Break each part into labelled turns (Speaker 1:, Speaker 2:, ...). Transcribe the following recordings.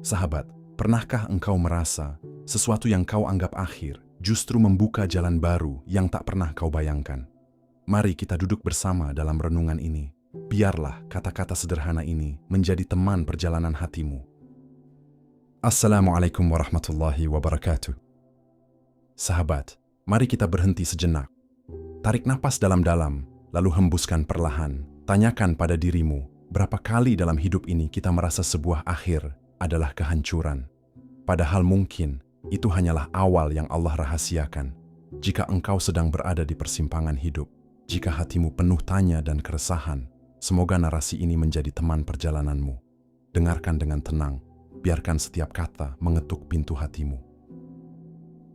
Speaker 1: Sahabat, pernahkah engkau merasa sesuatu yang kau anggap akhir justru membuka jalan baru yang tak pernah kau bayangkan? Mari kita duduk bersama dalam renungan ini. Biarlah kata-kata sederhana ini menjadi teman perjalanan hatimu. Assalamualaikum warahmatullahi wabarakatuh. Sahabat, mari kita berhenti sejenak. Tarik napas dalam-dalam, lalu hembuskan perlahan. Tanyakan pada dirimu, berapa kali dalam hidup ini kita merasa sebuah akhir adalah kehancuran. Padahal mungkin itu hanyalah awal yang Allah rahasiakan. Jika engkau sedang berada di persimpangan hidup, jika hatimu penuh tanya dan keresahan, semoga narasi ini menjadi teman perjalananmu. Dengarkan dengan tenang, biarkan setiap kata mengetuk pintu hatimu.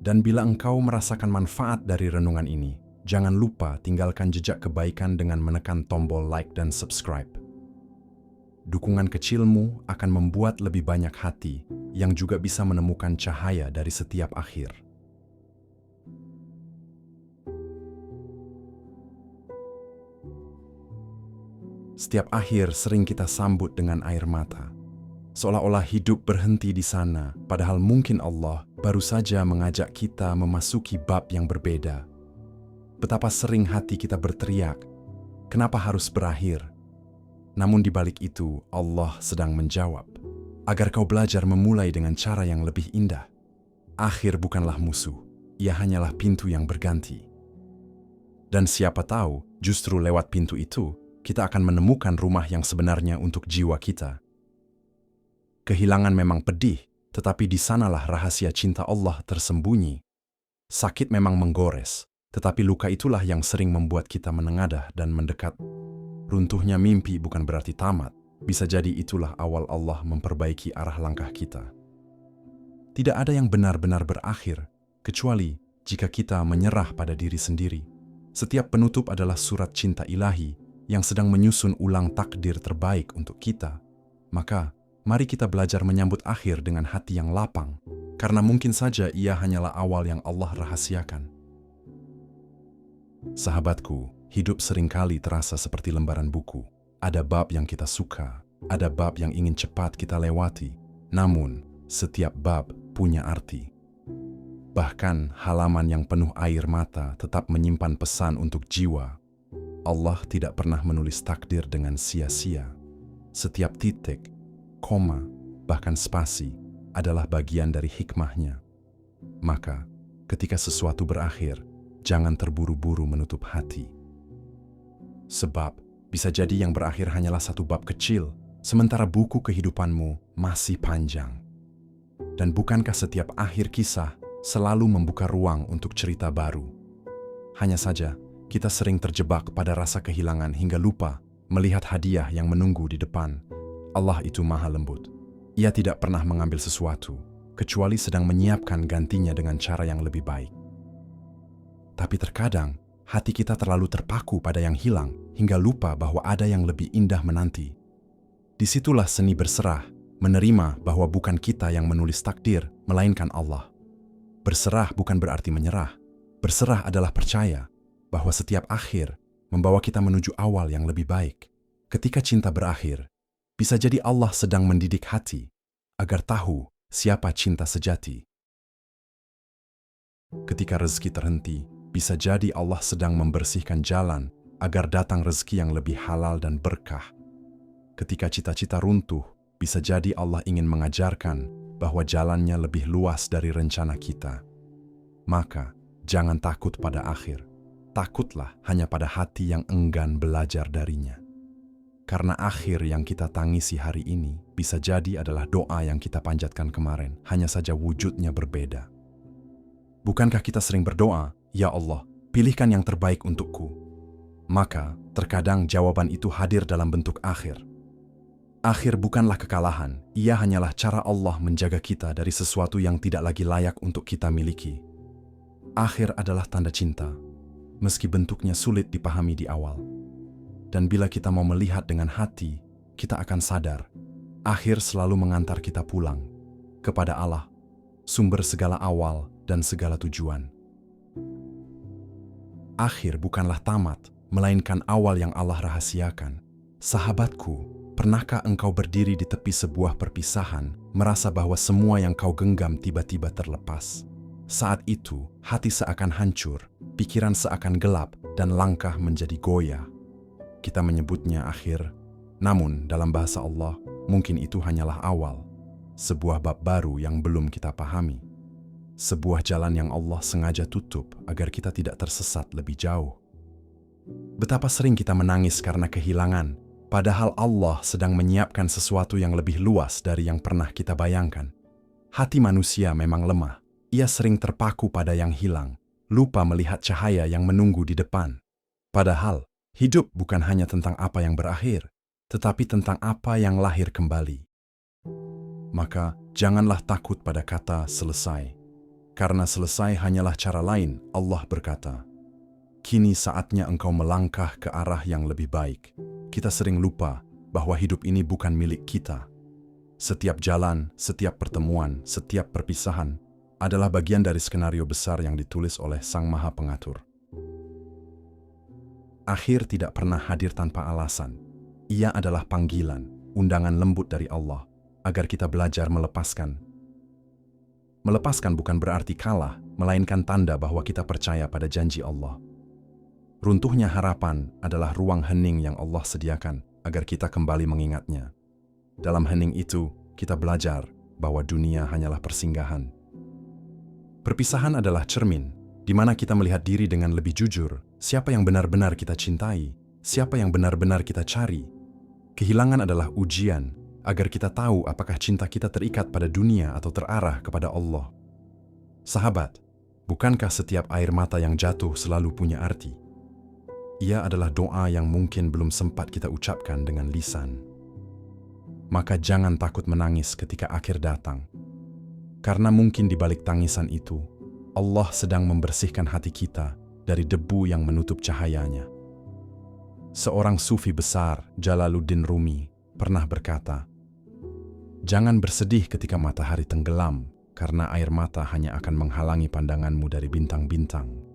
Speaker 1: Dan bila engkau merasakan manfaat dari renungan ini, jangan lupa tinggalkan jejak kebaikan dengan menekan tombol like dan subscribe. Dukungan kecilmu akan membuat lebih banyak hati yang juga bisa menemukan cahaya dari setiap akhir. Setiap akhir sering kita sambut dengan air mata. Seolah-olah hidup berhenti di sana, padahal mungkin Allah baru saja mengajak kita memasuki bab yang berbeda. Betapa sering hati kita berteriak, kenapa harus berakhir? Namun di balik itu, Allah sedang menjawab, agar kau belajar memulai dengan cara yang lebih indah. Akhir bukanlah musuh, ia hanyalah pintu yang berganti. Dan siapa tahu, justru lewat pintu itu, kita akan menemukan rumah yang sebenarnya untuk jiwa kita. Kehilangan memang pedih, tetapi di sanalah rahasia cinta Allah tersembunyi. Sakit memang menggores, tetapi luka itulah yang sering membuat kita menengadah dan mendekat. Runtuhnya mimpi bukan berarti tamat, bisa jadi itulah awal Allah memperbaiki arah langkah kita. Tidak ada yang benar-benar berakhir, kecuali jika kita menyerah pada diri sendiri. Setiap penutup adalah surat cinta ilahi yang sedang menyusun ulang takdir terbaik untuk kita. Maka, mari kita belajar menyambut akhir dengan hati yang lapang, karena mungkin saja ia hanyalah awal yang Allah rahasiakan. Sahabatku, hidup seringkali terasa seperti lembaran buku. Ada bab yang kita suka, ada bab yang ingin cepat kita lewati. Namun, setiap bab punya arti. Bahkan halaman yang penuh air mata tetap menyimpan pesan untuk jiwa. Allah tidak pernah menulis takdir dengan sia-sia. Setiap titik, koma, bahkan spasi adalah bagian dari hikmahnya. Maka, ketika sesuatu berakhir, jangan terburu-buru menutup hati. Sebab, bisa jadi yang berakhir hanyalah satu bab kecil, sementara buku kehidupanmu masih panjang. Dan bukankah setiap akhir kisah selalu membuka ruang untuk cerita baru? Hanya saja, kita sering terjebak pada rasa kehilangan hingga lupa melihat hadiah yang menunggu di depan. Allah itu maha lembut. Ia tidak pernah mengambil sesuatu, kecuali sedang menyiapkan gantinya dengan cara yang lebih baik. Tapi terkadang, hati kita terlalu terpaku pada yang hilang hingga lupa bahwa ada yang lebih indah menanti. Disitulah seni berserah, menerima bahwa bukan kita yang menulis takdir, melainkan Allah. Berserah bukan berarti menyerah. Berserah adalah percaya bahwa setiap akhir membawa kita menuju awal yang lebih baik. Ketika cinta berakhir, bisa jadi Allah sedang mendidik hati agar tahu siapa cinta sejati. Ketika rezeki terhenti, bisa jadi Allah sedang membersihkan jalan agar datang rezeki yang lebih halal dan berkah. Ketika cita-cita runtuh, bisa jadi Allah ingin mengajarkan bahwa jalannya lebih luas dari rencana kita. Maka, jangan takut pada akhir. Takutlah hanya pada hati yang enggan belajar darinya. Karena akhir yang kita tangisi hari ini bisa jadi adalah doa yang kita panjatkan kemarin, hanya saja wujudnya berbeda. Bukankah kita sering berdoa, "Ya Allah, pilihkan yang terbaik untukku." Maka, terkadang jawaban itu hadir dalam bentuk akhir. Akhir bukanlah kekalahan, ia hanyalah cara Allah menjaga kita dari sesuatu yang tidak lagi layak untuk kita miliki. Akhir adalah tanda cinta, meski bentuknya sulit dipahami di awal. Dan bila kita mau melihat dengan hati, kita akan sadar, akhir selalu mengantar kita pulang kepada Allah, sumber segala awal dan segala tujuan. Akhir bukanlah tamat, melainkan awal yang Allah rahasiakan. Sahabatku, Pernahkah engkau berdiri di tepi sebuah perpisahan, merasa bahwa semua yang kau genggam tiba-tiba terlepas? Saat itu, hati seakan hancur, pikiran seakan gelap, dan langkah menjadi goyah. Kita menyebutnya akhir, namun dalam bahasa Allah, mungkin itu hanyalah awal. Sebuah bab baru yang belum kita pahami. Sebuah jalan yang Allah sengaja tutup agar kita tidak tersesat lebih jauh. Betapa sering kita menangis karena kehilangan, padahal Allah sedang menyiapkan sesuatu yang lebih luas dari yang pernah kita bayangkan. Hati manusia memang lemah. Ia sering terpaku pada yang hilang, lupa melihat cahaya yang menunggu di depan. Padahal, hidup bukan hanya tentang apa yang berakhir, tetapi tentang apa yang lahir kembali. Maka, janganlah takut pada kata selesai. Karena selesai hanyalah cara lain, Allah berkata. Kini saatnya engkau melangkah ke arah yang lebih baik. Kita sering lupa bahwa hidup ini bukan milik kita. Setiap jalan, setiap pertemuan, setiap perpisahan adalah bagian dari skenario besar yang ditulis oleh Sang Maha Pengatur. Akhir tidak pernah hadir tanpa alasan. Ia adalah panggilan, undangan lembut dari Allah, agar kita belajar melepaskan. Melepaskan bukan berarti kalah, melainkan tanda bahwa kita percaya pada janji Allah. Runtuhnya harapan adalah ruang hening yang Allah sediakan agar kita kembali mengingatnya. Dalam hening itu, kita belajar bahwa dunia hanyalah persinggahan. Perpisahan adalah cermin, di mana kita melihat diri dengan lebih jujur, siapa yang benar-benar kita cintai, siapa yang benar-benar kita cari. Kehilangan adalah ujian, agar kita tahu apakah cinta kita terikat pada dunia atau terarah kepada Allah. Sahabat, bukankah setiap air mata yang jatuh selalu punya arti? Ia adalah doa yang mungkin belum sempat kita ucapkan dengan lisan. Maka jangan takut menangis ketika akhir datang. Karena mungkin di balik tangisan itu, Allah sedang membersihkan hati kita dari debu yang menutup cahayanya. Seorang sufi besar, Jalaluddin Rumi, pernah berkata, "Jangan bersedih ketika matahari tenggelam, karena air mata hanya akan menghalangi pandanganmu dari bintang-bintang."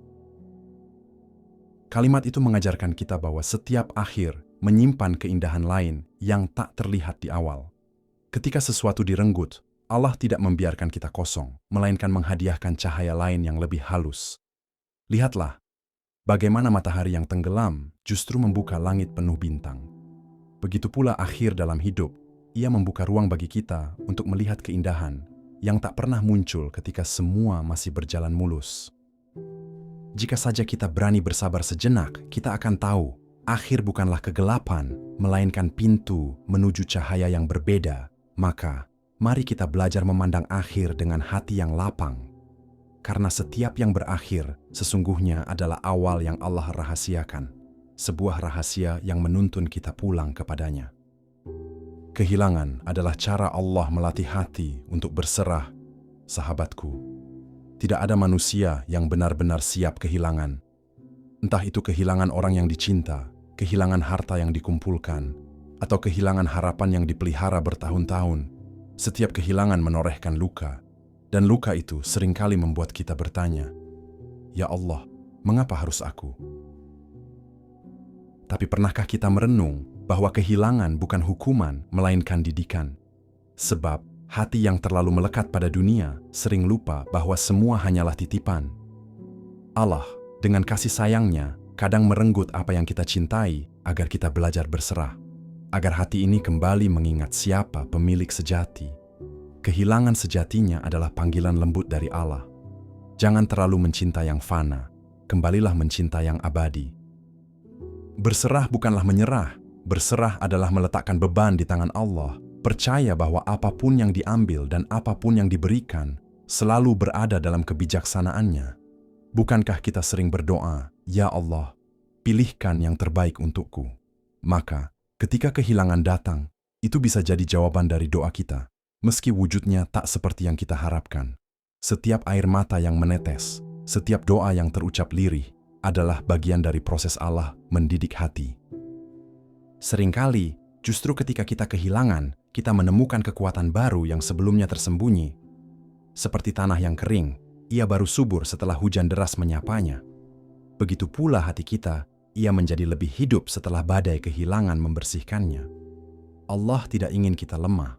Speaker 1: Kalimat itu mengajarkan kita bahwa setiap akhir menyimpan keindahan lain yang tak terlihat di awal. Ketika sesuatu direnggut, Allah tidak membiarkan kita kosong, melainkan menghadiahkan cahaya lain yang lebih halus. Lihatlah, bagaimana matahari yang tenggelam justru membuka langit penuh bintang. Begitu pula akhir dalam hidup, ia membuka ruang bagi kita untuk melihat keindahan yang tak pernah muncul ketika semua masih berjalan mulus. Jika saja kita berani bersabar sejenak, kita akan tahu, akhir bukanlah kegelapan, melainkan pintu menuju cahaya yang berbeda. Maka, mari kita belajar memandang akhir dengan hati yang lapang. Karena setiap yang berakhir, sesungguhnya adalah awal yang Allah rahasiakan. Sebuah rahasia yang menuntun kita pulang kepadanya. Kehilangan adalah cara Allah melatih hati untuk berserah, sahabatku. Tidak ada manusia yang benar-benar siap kehilangan. Entah itu kehilangan orang yang dicinta, kehilangan harta yang dikumpulkan, atau kehilangan harapan yang dipelihara bertahun-tahun. Setiap kehilangan menorehkan luka, dan luka itu seringkali membuat kita bertanya, "Ya Allah, mengapa harus aku?" Tapi pernahkah kita merenung bahwa kehilangan bukan hukuman, melainkan didikan? Sebab, hati yang terlalu melekat pada dunia sering lupa bahwa semua hanyalah titipan. Allah, dengan kasih sayangnya, kadang merenggut apa yang kita cintai agar kita belajar berserah. Agar hati ini kembali mengingat siapa pemilik sejati. Kehilangan sejatinya adalah panggilan lembut dari Allah. Jangan terlalu mencinta yang fana, kembalilah mencinta yang abadi. Berserah bukanlah menyerah, berserah adalah meletakkan beban di tangan Allah. Percaya bahwa apapun yang diambil dan apapun yang diberikan selalu berada dalam kebijaksanaannya. Bukankah kita sering berdoa, "Ya Allah, pilihkan yang terbaik untukku." Maka, ketika kehilangan datang, itu bisa jadi jawaban dari doa kita, meski wujudnya tak seperti yang kita harapkan. Setiap air mata yang menetes, setiap doa yang terucap lirih, adalah bagian dari proses Allah mendidik hati. Seringkali, justru ketika kita kehilangan, kita menemukan kekuatan baru yang sebelumnya tersembunyi. Seperti tanah yang kering, ia baru subur setelah hujan deras menyapanya. Begitu pula hati kita, ia menjadi lebih hidup setelah badai kehilangan membersihkannya. Allah tidak ingin kita lemah,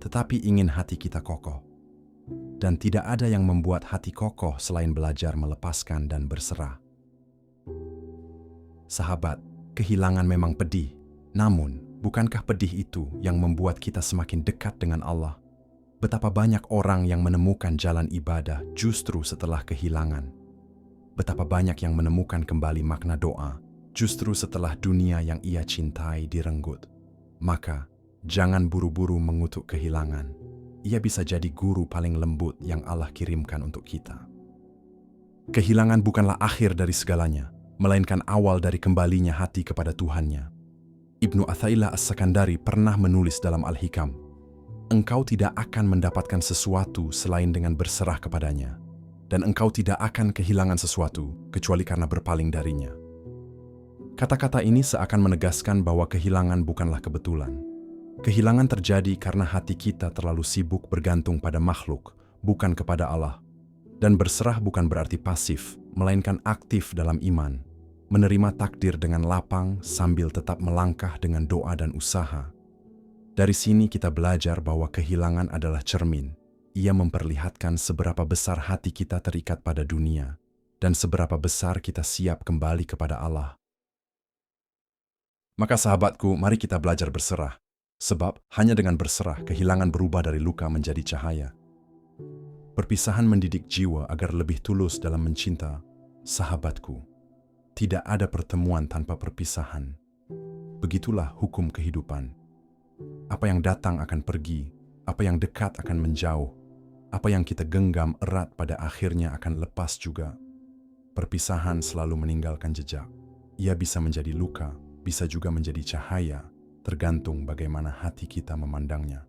Speaker 1: tetapi ingin hati kita kokoh. Dan tidak ada yang membuat hati kokoh selain belajar melepaskan dan berserah. Sahabat, kehilangan memang pedih, namun bukankah pedih itu yang membuat kita semakin dekat dengan Allah? Betapa banyak orang yang menemukan jalan ibadah justru setelah kehilangan. Betapa banyak yang menemukan kembali makna doa justru setelah dunia yang ia cintai direnggut. Maka, jangan buru-buru mengutuk kehilangan. Ia bisa jadi guru paling lembut yang Allah kirimkan untuk kita. Kehilangan bukanlah akhir dari segalanya, melainkan awal dari kembalinya hati kepada Tuhannya. Ibnu Athaillah As-Sakandari pernah menulis dalam Al-Hikam, "Engkau tidak akan mendapatkan sesuatu selain dengan berserah kepadanya, dan engkau tidak akan kehilangan sesuatu kecuali karena berpaling darinya." Kata-kata ini seakan menegaskan bahwa kehilangan bukanlah kebetulan. Kehilangan terjadi karena hati kita terlalu sibuk bergantung pada makhluk, bukan kepada Allah. Dan berserah bukan berarti pasif, melainkan aktif dalam iman, menerima takdir dengan lapang sambil tetap melangkah dengan doa dan usaha. Dari sini kita belajar bahwa kehilangan adalah cermin. Ia memperlihatkan seberapa besar hati kita terikat pada dunia, dan seberapa besar kita siap kembali kepada Allah. Maka sahabatku, mari kita belajar berserah. Sebab hanya dengan berserah, kehilangan berubah dari luka menjadi cahaya. Perpisahan mendidik jiwa agar lebih tulus dalam mencinta. Sahabatku, tidak ada pertemuan tanpa perpisahan. Begitulah hukum kehidupan. Apa yang datang akan pergi, apa yang dekat akan menjauh, apa yang kita genggam erat pada akhirnya akan lepas juga. Perpisahan selalu meninggalkan jejak. Ia bisa menjadi luka, bisa juga menjadi cahaya, tergantung bagaimana hati kita memandangnya.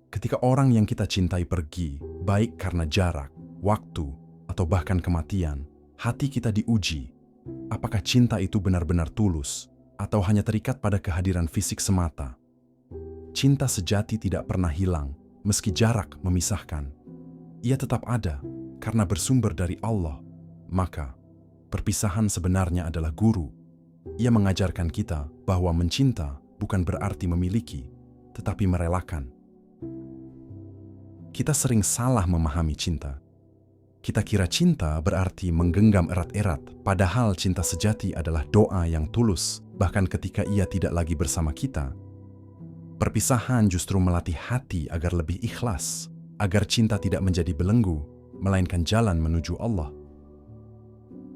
Speaker 1: Ketika orang yang kita cintai pergi, baik karena jarak, waktu, atau bahkan kematian, hati kita diuji. Apakah cinta itu benar-benar tulus, atau hanya terikat pada kehadiran fisik semata? Cinta sejati tidak pernah hilang, meski jarak memisahkan. Ia tetap ada, karena bersumber dari Allah. Maka, perpisahan sebenarnya adalah guru. Ia mengajarkan kita bahwa mencinta bukan berarti memiliki, tetapi merelakan. Kita sering salah memahami cinta. Kita kira cinta berarti menggenggam erat-erat, padahal cinta sejati adalah doa yang tulus, bahkan ketika ia tidak lagi bersama kita. Perpisahan justru melatih hati agar lebih ikhlas, agar cinta tidak menjadi belenggu, melainkan jalan menuju Allah.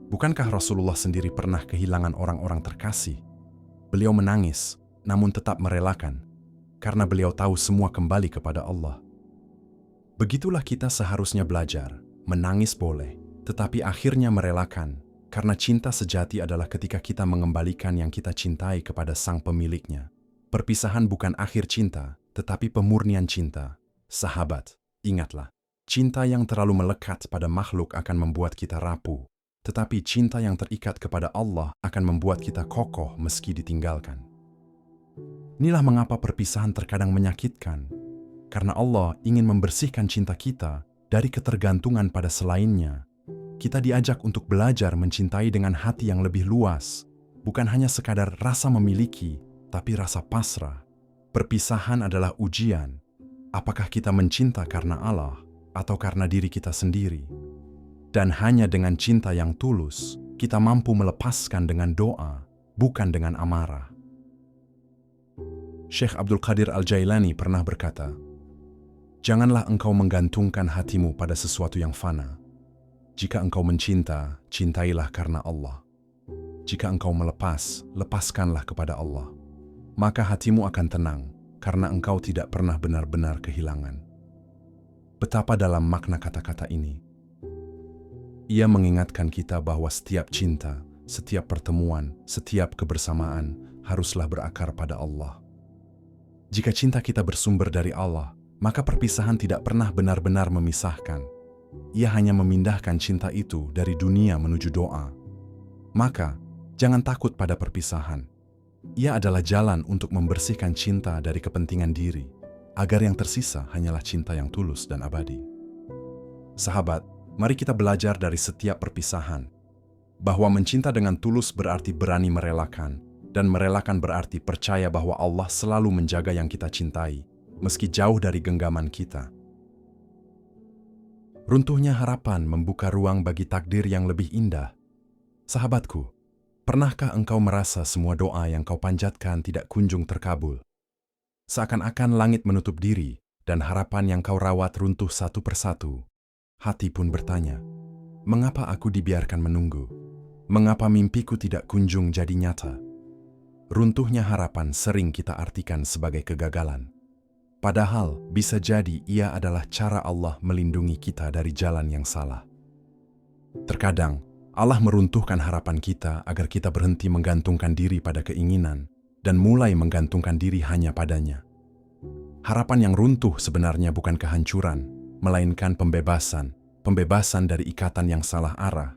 Speaker 1: Bukankah Rasulullah sendiri pernah kehilangan orang-orang terkasih? Beliau menangis, namun tetap merelakan, karena beliau tahu semua kembali kepada Allah. Begitulah kita seharusnya belajar, menangis boleh, tetapi akhirnya merelakan, karena cinta sejati adalah ketika kita mengembalikan yang kita cintai kepada sang pemiliknya. Perpisahan bukan akhir cinta, tetapi pemurnian cinta. Sahabat, ingatlah, cinta yang terlalu melekat pada makhluk akan membuat kita rapuh. Tetapi cinta yang terikat kepada Allah akan membuat kita kokoh meski ditinggalkan. Inilah mengapa perpisahan terkadang menyakitkan. Karena Allah ingin membersihkan cinta kita dari ketergantungan pada selainnya. Kita diajak untuk belajar mencintai dengan hati yang lebih luas. Bukan hanya sekadar rasa memiliki, tapi rasa pasrah. Perpisahan adalah ujian. Apakah kita mencinta karena Allah atau karena diri kita sendiri? Dan hanya dengan cinta yang tulus, kita mampu melepaskan dengan doa, bukan dengan amarah. Syekh Abdul Qadir Al-Jailani pernah berkata, "Janganlah engkau menggantungkan hatimu pada sesuatu yang fana. Jika engkau mencinta, cintailah karena Allah. Jika engkau melepas, lepaskanlah kepada Allah. Maka hatimu akan tenang, karena engkau tidak pernah benar-benar kehilangan." Betapa dalam makna kata-kata ini. Ia mengingatkan kita bahwa setiap cinta, setiap pertemuan, setiap kebersamaan haruslah berakar pada Allah. Jika cinta kita bersumber dari Allah, maka perpisahan tidak pernah benar-benar memisahkan. Ia hanya memindahkan cinta itu dari dunia menuju doa. Maka, jangan takut pada perpisahan. Ia adalah jalan untuk membersihkan cinta dari kepentingan diri, agar yang tersisa hanyalah cinta yang tulus dan abadi. Sahabat, mari kita belajar dari setiap perpisahan, bahwa mencinta dengan tulus berarti berani merelakan, Dan merelakan berarti percaya bahwa Allah selalu menjaga yang kita cintai, meski jauh dari genggaman kita. Runtuhnya harapan membuka ruang bagi takdir yang lebih indah. Sahabatku, pernahkah engkau merasa semua doa yang kau panjatkan tidak kunjung terkabul? Seakan-akan langit menutup diri dan harapan yang kau rawat runtuh satu persatu. Hati pun bertanya, mengapa aku dibiarkan menunggu? Mengapa mimpiku tidak kunjung jadi nyata? Runtuhnya harapan sering kita artikan sebagai kegagalan. Padahal bisa jadi ia adalah cara Allah melindungi kita dari jalan yang salah. Terkadang Allah meruntuhkan harapan kita agar kita berhenti menggantungkan diri pada keinginan dan mulai menggantungkan diri hanya padanya. Harapan yang runtuh sebenarnya bukan kehancuran, melainkan pembebasan dari ikatan yang salah arah.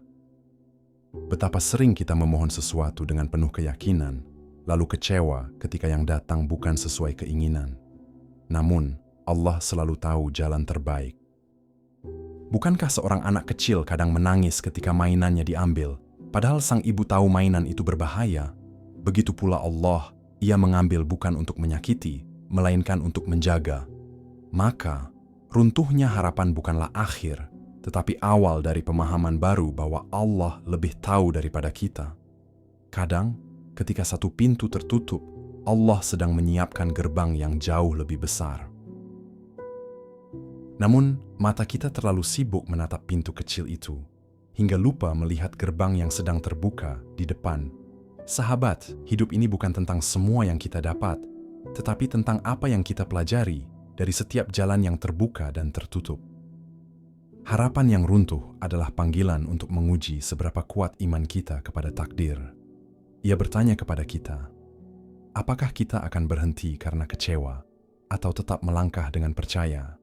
Speaker 1: Betapa sering kita memohon sesuatu dengan penuh keyakinan, lalu kecewa ketika yang datang bukan sesuai keinginan. Namun, Allah selalu tahu jalan terbaik. Bukankah seorang anak kecil kadang menangis ketika mainannya diambil, padahal sang ibu tahu mainan itu berbahaya? Begitu pula Allah, ia mengambil bukan untuk menyakiti, melainkan untuk menjaga. Maka, runtuhnya harapan bukanlah akhir, tetapi awal dari pemahaman baru bahwa Allah lebih tahu daripada kita. Kadang, ketika satu pintu tertutup, Allah sedang menyiapkan gerbang yang jauh lebih besar. Namun, mata kita terlalu sibuk menatap pintu kecil itu, hingga lupa melihat gerbang yang sedang terbuka di depan. Sahabat, hidup ini bukan tentang semua yang kita dapat, tetapi tentang apa yang kita pelajari dari setiap jalan yang terbuka dan tertutup. Harapan yang runtuh adalah panggilan untuk menguji seberapa kuat iman kita kepada takdir. Ia bertanya kepada kita, apakah kita akan berhenti karena kecewa atau tetap melangkah dengan percaya?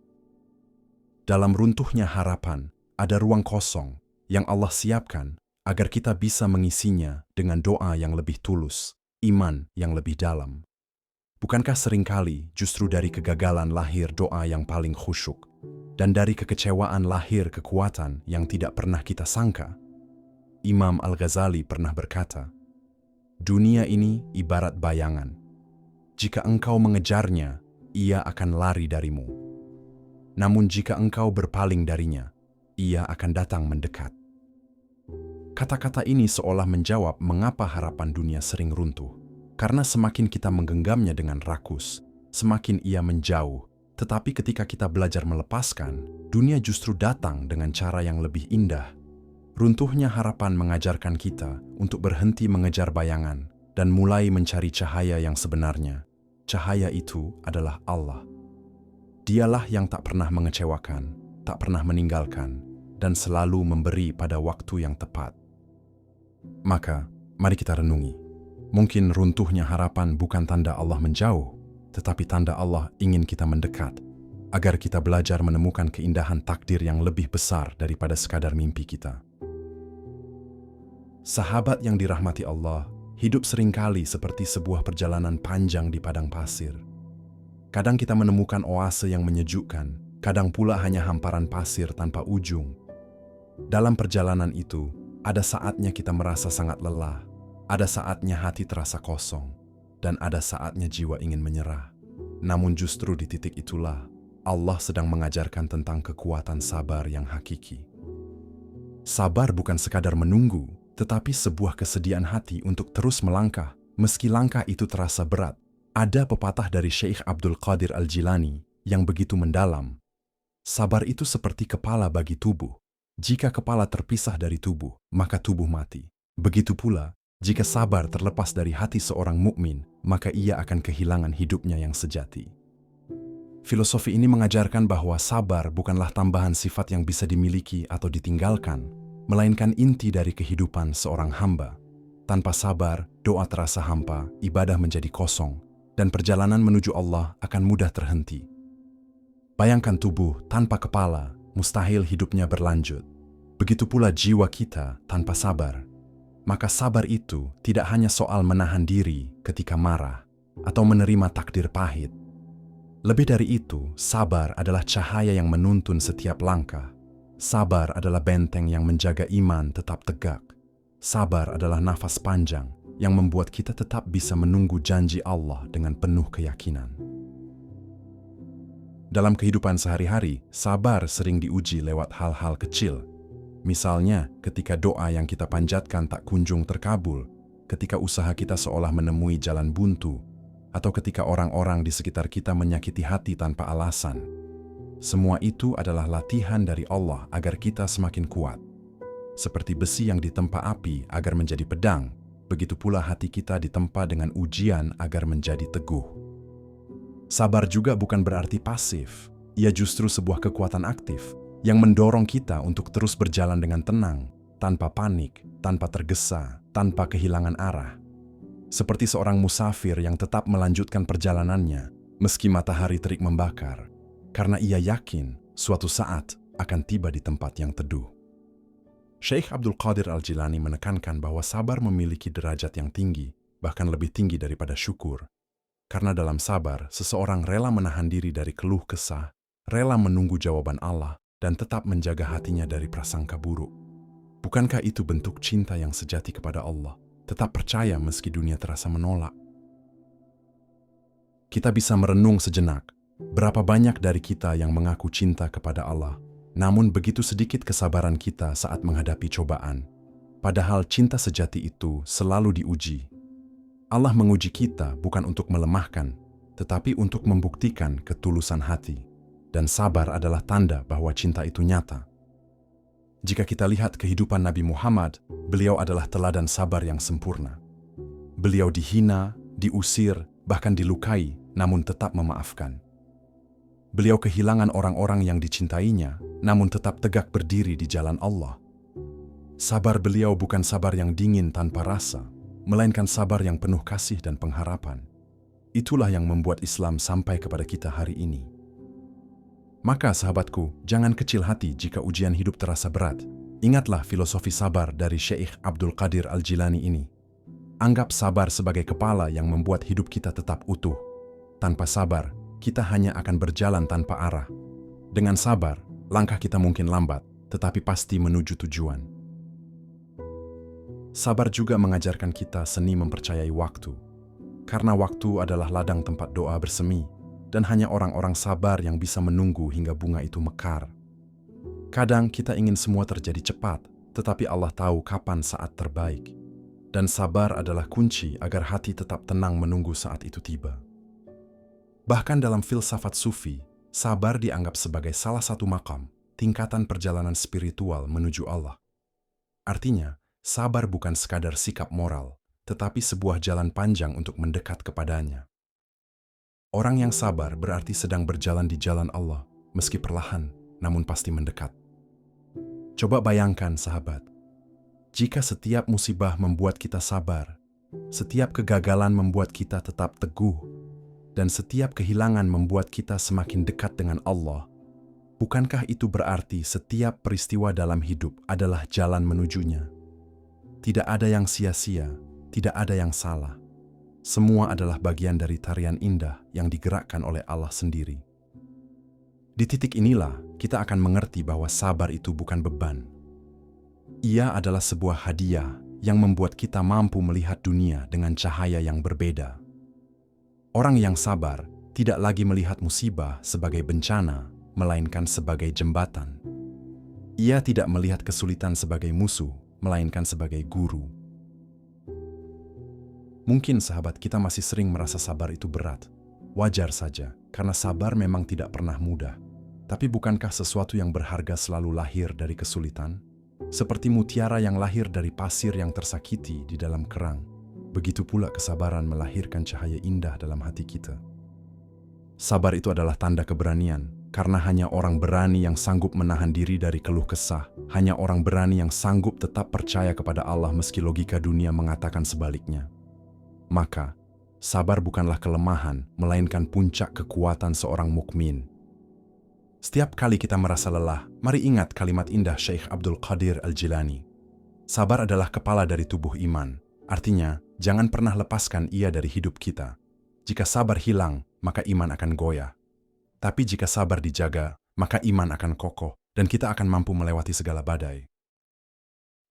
Speaker 1: Dalam runtuhnya harapan, ada ruang kosong yang Allah siapkan agar kita bisa mengisinya dengan doa yang lebih tulus, iman yang lebih dalam. Bukankah seringkali justru dari kegagalan lahir doa yang paling khusyuk, dan dari kekecewaan lahir kekuatan yang tidak pernah kita sangka? Imam Al-Ghazali pernah berkata, dunia ini ibarat bayangan. Jika engkau mengejarnya, ia akan lari darimu. Namun jika engkau berpaling darinya, ia akan datang mendekat. Kata-kata ini seolah menjawab mengapa harapan dunia sering runtuh. Karena semakin kita menggenggamnya dengan rakus, semakin ia menjauh. Tetapi ketika kita belajar melepaskan, dunia justru datang dengan cara yang lebih indah. Runtuhnya harapan mengajarkan kita untuk berhenti mengejar bayangan dan mulai mencari cahaya yang sebenarnya. Cahaya itu adalah Allah. Dialah yang tak pernah mengecewakan, tak pernah meninggalkan, dan selalu memberi pada waktu yang tepat. Maka, mari kita renungi. Mungkin runtuhnya harapan bukan tanda Allah menjauh, tetapi tanda Allah ingin kita mendekat, agar kita belajar menemukan keindahan takdir yang lebih besar daripada sekadar mimpi kita. Sahabat yang dirahmati Allah, hidup seringkali seperti sebuah perjalanan panjang di padang pasir. Kadang kita menemukan oase yang menyejukkan, kadang pula hanya hamparan pasir tanpa ujung. Dalam perjalanan itu, ada saatnya kita merasa sangat lelah, ada saatnya hati terasa kosong, dan ada saatnya jiwa ingin menyerah. Namun justru di titik itulah, Allah sedang mengajarkan tentang kekuatan sabar yang hakiki. Sabar bukan sekadar menunggu, tetapi sebuah kesediaan hati untuk terus melangkah, meski langkah itu terasa berat. Ada pepatah dari Syekh Abdul Qadir Al-Jilani yang begitu mendalam. Sabar itu seperti kepala bagi tubuh. Jika kepala terpisah dari tubuh, maka tubuh mati. Begitu pula, jika sabar terlepas dari hati seorang mukmin, maka ia akan kehilangan hidupnya yang sejati. Filosofi ini mengajarkan bahwa sabar bukanlah tambahan sifat yang bisa dimiliki atau ditinggalkan, melainkan inti dari kehidupan seorang hamba. Tanpa sabar, doa terasa hampa, ibadah menjadi kosong, dan perjalanan menuju Allah akan mudah terhenti. Bayangkan tubuh tanpa kepala, mustahil hidupnya berlanjut. Begitu pula jiwa kita tanpa sabar. Maka sabar itu tidak hanya soal menahan diri ketika marah atau menerima takdir pahit. Lebih dari itu, sabar adalah cahaya yang menuntun setiap langkah. Sabar adalah benteng yang menjaga iman tetap tegak. Sabar adalah nafas panjang yang membuat kita tetap bisa menunggu janji Allah dengan penuh keyakinan. Dalam kehidupan sehari-hari, sabar sering diuji lewat hal-hal kecil. Misalnya, ketika doa yang kita panjatkan tak kunjung terkabul, ketika usaha kita seolah menemui jalan buntu, atau ketika orang-orang di sekitar kita menyakiti hati tanpa alasan. Semua itu adalah latihan dari Allah agar kita semakin kuat. Seperti besi yang ditempa api agar menjadi pedang, begitu pula hati kita ditempa dengan ujian agar menjadi teguh. Sabar juga bukan berarti pasif. Ia justru sebuah kekuatan aktif yang mendorong kita untuk terus berjalan dengan tenang, tanpa panik, tanpa tergesa, tanpa kehilangan arah. Seperti seorang musafir yang tetap melanjutkan perjalanannya meski matahari terik membakar, karena ia yakin suatu saat akan tiba di tempat yang teduh. Syekh Abdul Qadir Al-Jilani menekankan bahwa sabar memiliki derajat yang tinggi, bahkan lebih tinggi daripada syukur. Karena dalam sabar, seseorang rela menahan diri dari keluh kesah, rela menunggu jawaban Allah, dan tetap menjaga hatinya dari prasangka buruk. Bukankah itu bentuk cinta yang sejati kepada Allah? Tetap percaya meski dunia terasa menolak. Kita bisa merenung sejenak, berapa banyak dari kita yang mengaku cinta kepada Allah, namun begitu sedikit kesabaran kita saat menghadapi cobaan. Padahal cinta sejati itu selalu diuji. Allah menguji kita bukan untuk melemahkan, tetapi untuk membuktikan ketulusan hati. Dan sabar adalah tanda bahwa cinta itu nyata. Jika kita lihat kehidupan Nabi Muhammad, beliau adalah teladan sabar yang sempurna. Beliau dihina, diusir, bahkan dilukai, namun tetap memaafkan. Beliau kehilangan orang-orang yang dicintainya, namun tetap tegak berdiri di jalan Allah. Sabar beliau bukan sabar yang dingin tanpa rasa, melainkan sabar yang penuh kasih dan pengharapan. Itulah yang membuat Islam sampai kepada kita hari ini. Maka sahabatku, jangan kecil hati jika ujian hidup terasa berat. Ingatlah filosofi sabar dari Syekh Abdul Qadir Al-Jilani ini. Anggap sabar sebagai kepala yang membuat hidup kita tetap utuh. Tanpa sabar, kita hanya akan berjalan tanpa arah. Dengan sabar, langkah kita mungkin lambat, tetapi pasti menuju tujuan. Sabar juga mengajarkan kita seni mempercayai waktu. Karena waktu adalah ladang tempat doa bersemi, dan hanya orang-orang sabar yang bisa menunggu hingga bunga itu mekar. Kadang kita ingin semua terjadi cepat, tetapi Allah tahu kapan saat terbaik. Dan sabar adalah kunci agar hati tetap tenang menunggu saat itu tiba. Bahkan dalam filsafat sufi, sabar dianggap sebagai salah satu makam, tingkatan perjalanan spiritual menuju Allah. Artinya, sabar bukan sekadar sikap moral, tetapi sebuah jalan panjang untuk mendekat kepadanya. Orang yang sabar berarti sedang berjalan di jalan Allah, meski perlahan, namun pasti mendekat. Coba bayangkan, sahabat, jika setiap musibah membuat kita sabar, setiap kegagalan membuat kita tetap teguh, dan setiap kehilangan membuat kita semakin dekat dengan Allah, bukankah itu berarti setiap peristiwa dalam hidup adalah jalan menujunya? Tidak ada yang sia-sia, tidak ada yang salah. Semua adalah bagian dari tarian indah yang digerakkan oleh Allah sendiri. Di titik inilah kita akan mengerti bahwa sabar itu bukan beban. Ia adalah sebuah hadiah yang membuat kita mampu melihat dunia dengan cahaya yang berbeda. Orang yang sabar tidak lagi melihat musibah sebagai bencana, melainkan sebagai jembatan. Ia tidak melihat kesulitan sebagai musuh, melainkan sebagai guru. Mungkin sahabat kita masih sering merasa sabar itu berat. Wajar saja, karena sabar memang tidak pernah mudah. Tapi bukankah sesuatu yang berharga selalu lahir dari kesulitan? Seperti mutiara yang lahir dari pasir yang tersakiti di dalam kerang. Begitu pula kesabaran melahirkan cahaya indah dalam hati kita. Sabar itu adalah tanda keberanian, karena hanya orang berani yang sanggup menahan diri dari keluh kesah, hanya orang berani yang sanggup tetap percaya kepada Allah meski logika dunia mengatakan sebaliknya. Maka, sabar bukanlah kelemahan, melainkan puncak kekuatan seorang mukmin. Setiap kali kita merasa lelah, mari ingat kalimat indah Syekh Abdul Qadir Al-Jilani. Sabar adalah kepala dari tubuh iman, artinya jangan pernah lepaskan ia dari hidup kita. Jika sabar hilang, maka iman akan goyah. Tapi jika sabar dijaga, maka iman akan kokoh dan kita akan mampu melewati segala badai.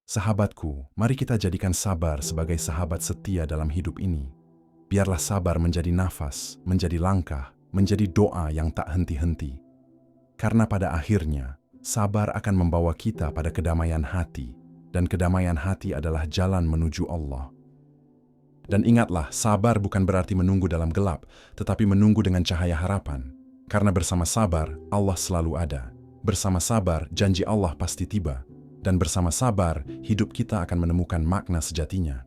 Speaker 1: Sahabatku, mari kita jadikan sabar sebagai sahabat setia dalam hidup ini. Biarlah sabar menjadi nafas, menjadi langkah, menjadi doa yang tak henti-henti. Karena pada akhirnya, sabar akan membawa kita pada kedamaian hati, dan kedamaian hati adalah jalan menuju Allah. Dan ingatlah, sabar bukan berarti menunggu dalam gelap, tetapi menunggu dengan cahaya harapan. Karena bersama sabar, Allah selalu ada. Bersama sabar, janji Allah pasti tiba. Dan bersama sabar, hidup kita akan menemukan makna sejatinya.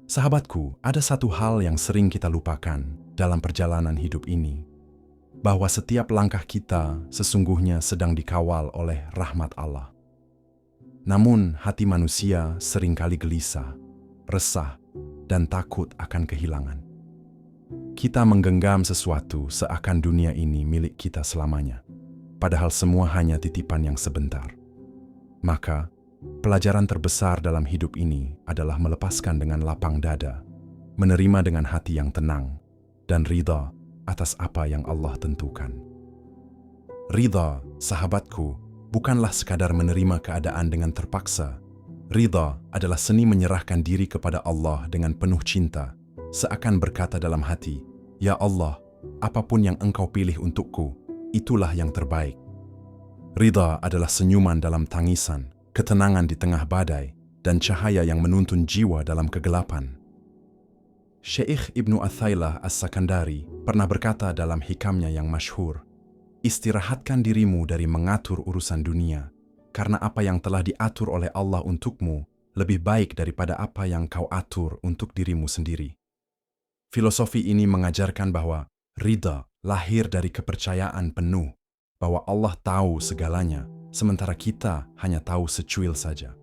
Speaker 1: Sahabatku, ada satu hal yang sering kita lupakan dalam perjalanan hidup ini, bahwa setiap langkah kita sesungguhnya sedang dikawal oleh rahmat Allah. Namun, hati manusia seringkali gelisah, resah, dan takut akan kehilangan. Kita menggenggam sesuatu seakan dunia ini milik kita selamanya, padahal semua hanya titipan yang sebentar. Maka, pelajaran terbesar dalam hidup ini adalah melepaskan dengan lapang dada, menerima dengan hati yang tenang, dan ridha atas apa yang Allah tentukan. Ridha, sahabatku, bukanlah sekadar menerima keadaan dengan terpaksa. Ridha adalah seni menyerahkan diri kepada Allah dengan penuh cinta, seakan berkata dalam hati, "Ya Allah, apapun yang Engkau pilih untukku, itulah yang terbaik." Ridha adalah senyuman dalam tangisan, ketenangan di tengah badai, dan cahaya yang menuntun jiwa dalam kegelapan. Syekh Ibnu Athailah As-Sakandari pernah berkata dalam hikamnya yang masyhur, "Istirahatkan dirimu dari mengatur urusan dunia, karena apa yang telah diatur oleh Allah untukmu lebih baik daripada apa yang kau atur untuk dirimu sendiri." Filosofi ini mengajarkan bahwa ridha lahir dari kepercayaan penuh bahwa Allah tahu segalanya, sementara kita hanya tahu secuil saja.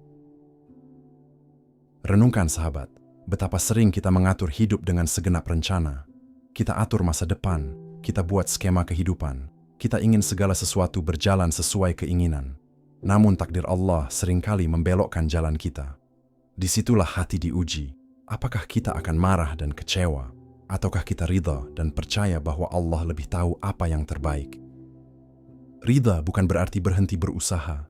Speaker 1: Renungkan sahabat, betapa sering kita mengatur hidup dengan segenap rencana. Kita atur masa depan, kita buat skema kehidupan, kita ingin segala sesuatu berjalan sesuai keinginan. Namun takdir Allah seringkali membelokkan jalan kita. Disitulah hati diuji. Apakah kita akan marah dan kecewa? Ataukah kita ridha dan percaya bahwa Allah lebih tahu apa yang terbaik? Ridha bukan berarti berhenti berusaha.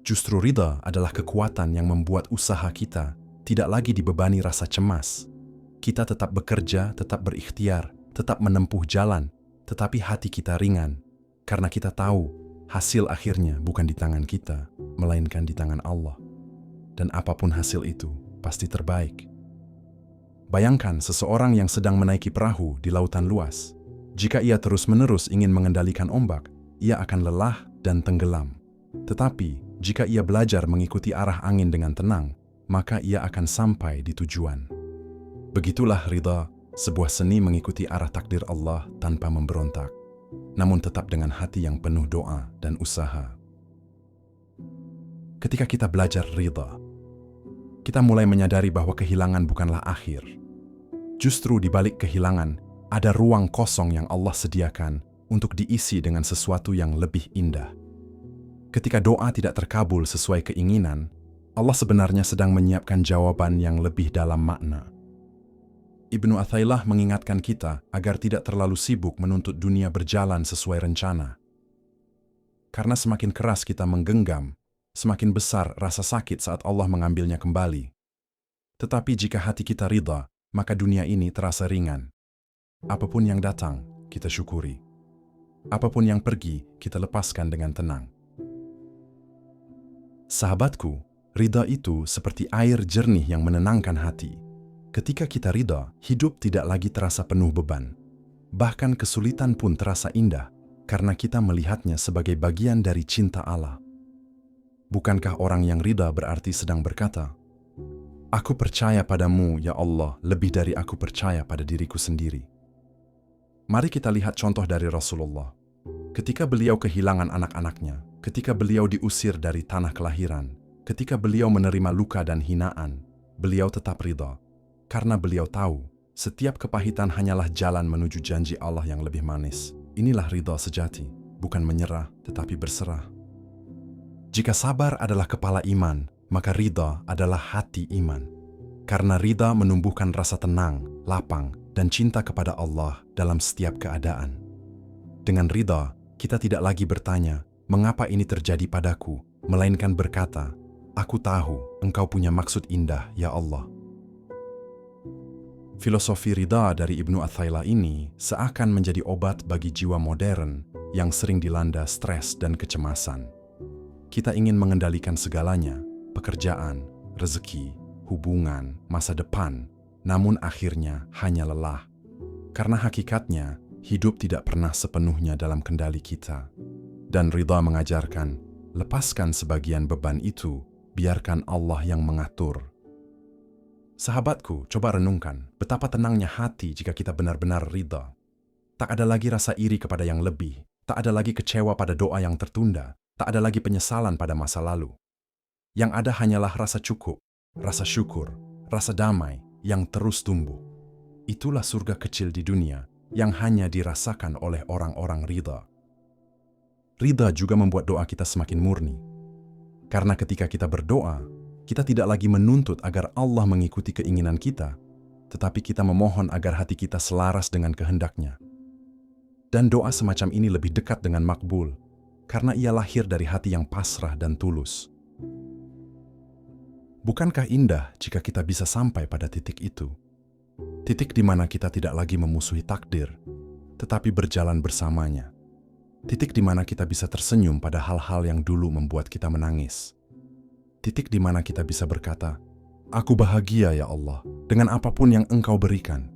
Speaker 1: Justru ridha adalah kekuatan yang membuat usaha kita tidak lagi dibebani rasa cemas. Kita tetap bekerja, tetap berikhtiar, tetap menempuh jalan, tetapi hati kita ringan. Karena kita tahu hasil akhirnya bukan di tangan kita, melainkan di tangan Allah. Dan apapun hasil itu, pasti terbaik. Bayangkan seseorang yang sedang menaiki perahu di lautan luas. Jika ia terus-menerus ingin mengendalikan ombak, ia akan lelah dan tenggelam. Tetapi, jika ia belajar mengikuti arah angin dengan tenang, maka ia akan sampai di tujuan. Begitulah ridha, sebuah seni mengikuti arah takdir Allah tanpa memberontak, namun tetap dengan hati yang penuh doa dan usaha. Ketika kita belajar ridha, kita mulai menyadari bahwa kehilangan bukanlah akhir. Justru di balik kehilangan, ada ruang kosong yang Allah sediakan untuk diisi dengan sesuatu yang lebih indah. Ketika doa tidak terkabul sesuai keinginan, Allah sebenarnya sedang menyiapkan jawaban yang lebih dalam makna. Ibnu Athailah mengingatkan kita agar tidak terlalu sibuk menuntut dunia berjalan sesuai rencana. Karena semakin keras kita menggenggam, semakin besar rasa sakit saat Allah mengambilnya kembali. Tetapi jika hati kita ridha, maka dunia ini terasa ringan. Apapun yang datang, kita syukuri. Apapun yang pergi, kita lepaskan dengan tenang. Sahabatku, ridha itu seperti air jernih yang menenangkan hati. Ketika kita ridha, hidup tidak lagi terasa penuh beban. Bahkan kesulitan pun terasa indah, karena kita melihatnya sebagai bagian dari cinta Allah. Bukankah orang yang ridha berarti sedang berkata, "Aku percaya padamu, ya Allah, lebih dari aku percaya pada diriku sendiri." Mari kita lihat contoh dari Rasulullah. Ketika beliau kehilangan anak-anaknya, ketika beliau diusir dari tanah kelahiran, ketika beliau menerima luka dan hinaan, beliau tetap ridha. Karena beliau tahu, setiap kepahitan hanyalah jalan menuju janji Allah yang lebih manis. Inilah ridha sejati, bukan menyerah, tetapi berserah. Jika sabar adalah kepala iman, maka ridha adalah hati iman. Karena ridha menumbuhkan rasa tenang, lapang, dan cinta kepada Allah dalam setiap keadaan. Dengan ridha, kita tidak lagi bertanya, "Mengapa ini terjadi padaku?" melainkan berkata, Aku tahu Engkau punya maksud indah, ya Allah. Filosofi ridha dari Ibnu Athaillah ini seakan menjadi obat bagi jiwa modern yang sering dilanda stres dan kecemasan. Kita ingin mengendalikan segalanya, pekerjaan, rezeki, hubungan, masa depan, namun akhirnya hanya lelah. Karena hakikatnya, hidup tidak pernah sepenuhnya dalam kendali kita. Dan ridha mengajarkan, lepaskan sebagian beban itu, biarkan Allah yang mengatur. Sahabatku, coba renungkan betapa tenangnya hati jika kita benar-benar ridha. Tak ada lagi rasa iri kepada yang lebih, tak ada lagi kecewa pada doa yang tertunda, tak ada lagi penyesalan pada masa lalu. Yang ada hanyalah rasa cukup, rasa syukur, rasa damai yang terus tumbuh. Itulah surga kecil di dunia yang hanya dirasakan oleh orang-orang ridha. Ridha juga membuat doa kita semakin murni. Karena ketika kita berdoa, kita tidak lagi menuntut agar Allah mengikuti keinginan kita, tetapi kita memohon agar hati kita selaras dengan kehendak-Nya. Dan doa semacam ini lebih dekat dengan makbul, karena ia lahir dari hati yang pasrah dan tulus. Bukankah indah jika kita bisa sampai pada titik itu? Titik di mana kita tidak lagi memusuhi takdir, tetapi berjalan bersamanya. Titik di mana kita bisa tersenyum pada hal-hal yang dulu membuat kita menangis. Titik di mana kita bisa berkata, "Aku bahagia ya Allah, dengan apapun yang Engkau berikan."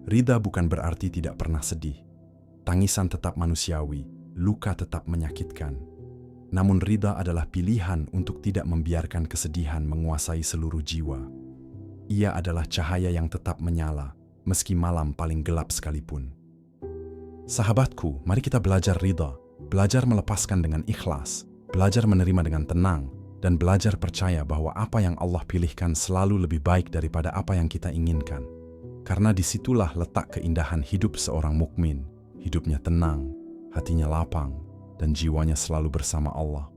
Speaker 1: Ridha bukan berarti tidak pernah sedih. Tangisan tetap manusiawi, luka tetap menyakitkan. Namun ridha adalah pilihan untuk tidak membiarkan kesedihan menguasai seluruh jiwa. Ia adalah cahaya yang tetap menyala, meski malam paling gelap sekalipun. Sahabatku, mari kita belajar ridha, belajar melepaskan dengan ikhlas, belajar menerima dengan tenang, dan belajar percaya bahwa apa yang Allah pilihkan selalu lebih baik daripada apa yang kita inginkan. Karena disitulah letak keindahan hidup seorang mukmin. Hidupnya tenang, hatinya lapang, dan jiwanya selalu bersama Allah.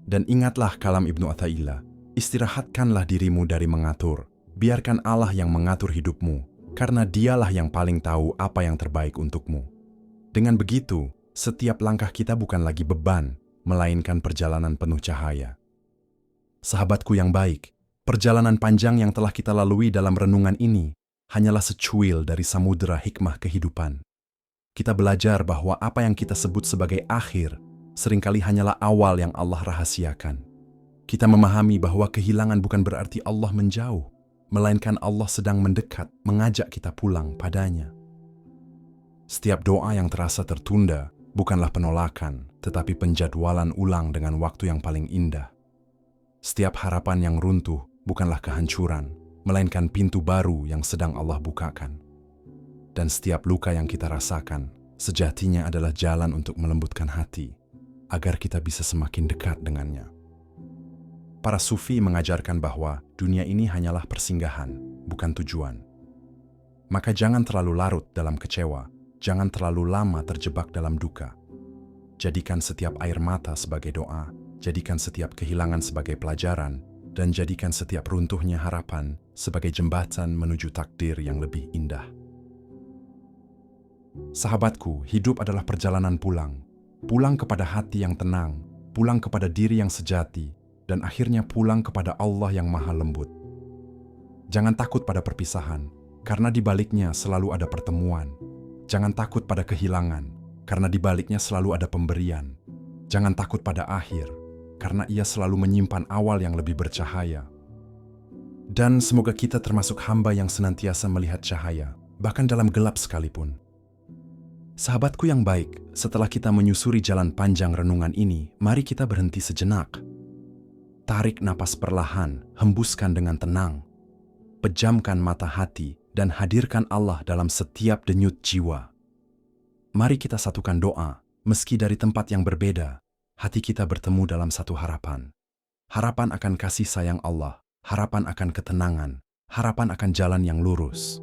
Speaker 1: Dan ingatlah kalam Ibnu Athaillah, istirahatkanlah dirimu dari mengatur, biarkan Allah yang mengatur hidupmu, karena Dialah yang paling tahu apa yang terbaik untukmu. Dengan begitu, setiap langkah kita bukan lagi beban, melainkan perjalanan penuh cahaya. Sahabatku yang baik, perjalanan panjang yang telah kita lalui dalam renungan ini hanyalah secuil dari samudera hikmah kehidupan. Kita belajar bahwa apa yang kita sebut sebagai akhir seringkali hanyalah awal yang Allah rahasiakan. Kita memahami bahwa kehilangan bukan berarti Allah menjauh, melainkan Allah sedang mendekat, mengajak kita pulang padanya. Setiap doa yang terasa tertunda bukanlah penolakan, tetapi penjadwalan ulang dengan waktu yang paling indah. Setiap harapan yang runtuh bukanlah kehancuran, melainkan pintu baru yang sedang Allah bukakan. Dan setiap luka yang kita rasakan, sejatinya adalah jalan untuk melembutkan hati, agar kita bisa semakin dekat dengannya. Para sufi mengajarkan bahwa dunia ini hanyalah persinggahan, bukan tujuan. Maka jangan terlalu larut dalam kecewa, jangan terlalu lama terjebak dalam duka. Jadikan setiap air mata sebagai doa, jadikan setiap kehilangan sebagai pelajaran, dan jadikan setiap runtuhnya harapan sebagai jembatan menuju takdir yang lebih indah. Sahabatku, hidup adalah perjalanan pulang. Pulang kepada hati yang tenang, pulang kepada diri yang sejati, dan akhirnya pulang kepada Allah yang maha lembut. Jangan takut pada perpisahan, karena di baliknya selalu ada pertemuan. Jangan takut pada kehilangan, karena di baliknya selalu ada pemberian. Jangan takut pada akhir, karena ia selalu menyimpan awal yang lebih bercahaya. Dan semoga kita termasuk hamba yang senantiasa melihat cahaya, bahkan dalam gelap sekalipun. Sahabatku yang baik, setelah kita menyusuri jalan panjang renungan ini, mari kita berhenti sejenak. Tarik napas perlahan, hembuskan dengan tenang. Pejamkan mata hati dan hadirkan Allah dalam setiap denyut jiwa. Mari kita satukan doa, meski dari tempat yang berbeda, hati kita bertemu dalam satu harapan. Harapan akan kasih sayang Allah, harapan akan ketenangan, harapan akan jalan yang lurus.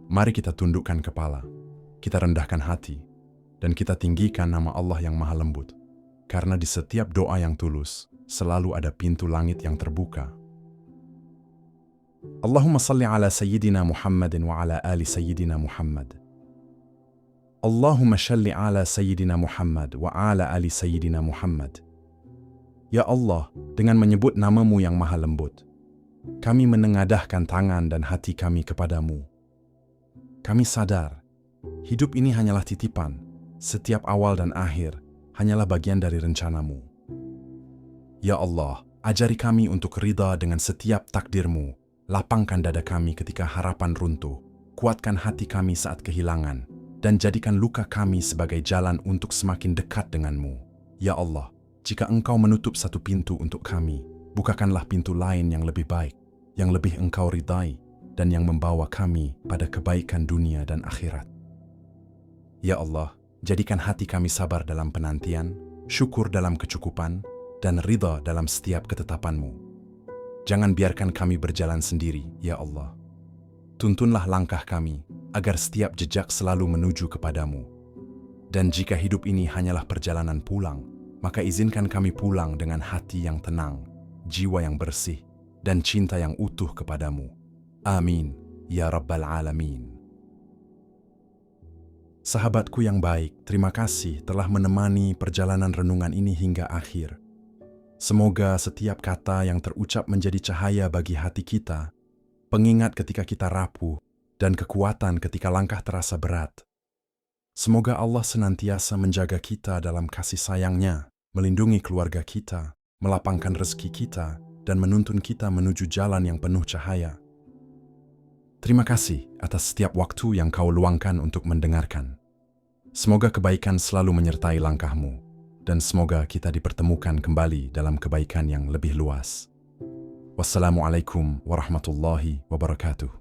Speaker 1: Mari kita tundukkan kepala, kita rendahkan hati, dan kita tinggikan nama Allah yang maha lembut. Karena di setiap doa yang tulus, selalu ada pintu langit yang terbuka. Allahumma salli ala Sayyidina Muhammadin wa ala ali Sayyidina Muhammad. Allahumma shalli ala Sayyidina Muhammad wa ala ali Sayyidina Muhammad. Ya Allah, dengan menyebut nama-Mu yang maha lembut, kami menengadahkan tangan dan hati kami kepadamu. Kami sadar, hidup ini hanyalah titipan, setiap awal dan akhir hanyalah bagian dari rencana-Mu. Ya Allah, ajari kami untuk ridha dengan setiap takdir-Mu, lapangkan dada kami ketika harapan runtuh, kuatkan hati kami saat kehilangan, dan jadikan luka kami sebagai jalan untuk semakin dekat dengan-Mu. Ya Allah, jika Engkau menutup satu pintu untuk kami, bukakanlah pintu lain yang lebih baik, yang lebih Engkau ridai, dan yang membawa kami pada kebaikan dunia dan akhirat. Ya Allah, jadikan hati kami sabar dalam penantian, syukur dalam kecukupan, dan ridha dalam setiap ketetapan-Mu. Jangan biarkan kami berjalan sendiri, ya Allah. Tuntunlah langkah kami, agar setiap jejak selalu menuju kepadamu. Dan jika hidup ini hanyalah perjalanan pulang, maka izinkan kami pulang dengan hati yang tenang, jiwa yang bersih, dan cinta yang utuh kepadamu. Amin, ya Rabbal Alamin. Sahabatku yang baik, terima kasih telah menemani perjalanan renungan ini hingga akhir. Semoga setiap kata yang terucap menjadi cahaya bagi hati kita, pengingat ketika kita rapuh, dan kekuatan ketika langkah terasa berat. Semoga Allah senantiasa menjaga kita dalam kasih sayang-Nya, melindungi keluarga kita, melapangkan rezeki kita, dan menuntun kita menuju jalan yang penuh cahaya. Terima kasih atas setiap waktu yang Kau luangkan untuk mendengarkan. Semoga kebaikan selalu menyertai langkahmu, dan semoga kita dipertemukan kembali dalam kebaikan yang lebih luas. Wassalamualaikum warahmatullahi wabarakatuh.